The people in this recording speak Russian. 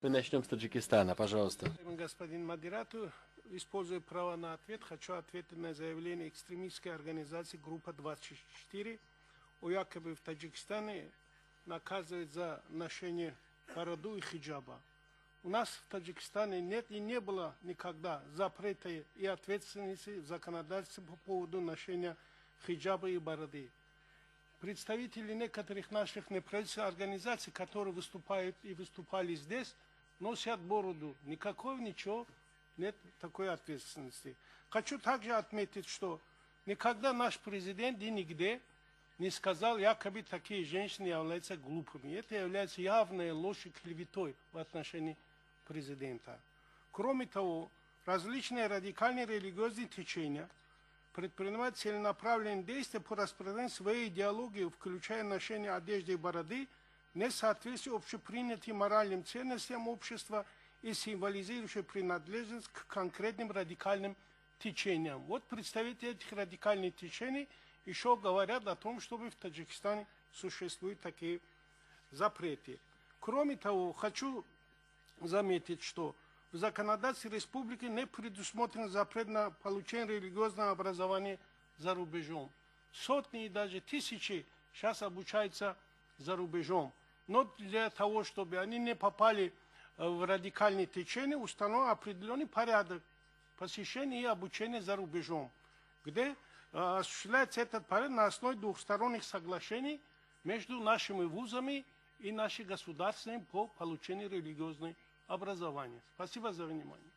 Мы начнем с Таджикистана, пожалуйста. Господин модератор, используя право на ответ, хочу ответить на заявление экстремистской организации «Группа 24» о якобы в Таджикистане наказывает за ношение бороду и хиджаба. У нас в Таджикистане нет и не было никогда запрета и ответственности в законодательстве по поводу ношения хиджаба и бороды. Представители некоторых наших неправительственных организаций, которые выступают и выступали здесь, носят бороду. Никакого ничего, нет такой ответственности. Хочу также отметить, что никогда наш президент и нигде не сказал, якобы такие женщины являются глупыми. Это является явной ложью, клеветой в отношении президента. Кроме того, различные радикальные религиозные течения предпринимают целенаправленные действия по распространению своей идеологии, включая ношение одежды и бороды, не соответствуя общепринятым моральным ценностям общества и символизирующей принадлежность к конкретным радикальным течениям. Вот представители этих радикальных течений еще говорят о том, чтобы в Таджикистане существуют такие запреты. Кроме того, хочу заметить, что в законодательстве республики не предусмотрен запрет на получение религиозного образования за рубежом. Сотни и даже тысячи сейчас обучаются за рубежом. Но для того, чтобы они не попали в радикальные течения, установлен определенный порядок посещения и обучения за рубежом, где осуществляется этот порядок на основе двухсторонних соглашений между нашими вузами и нашими государствами по получению религиозного образования. Спасибо за внимание.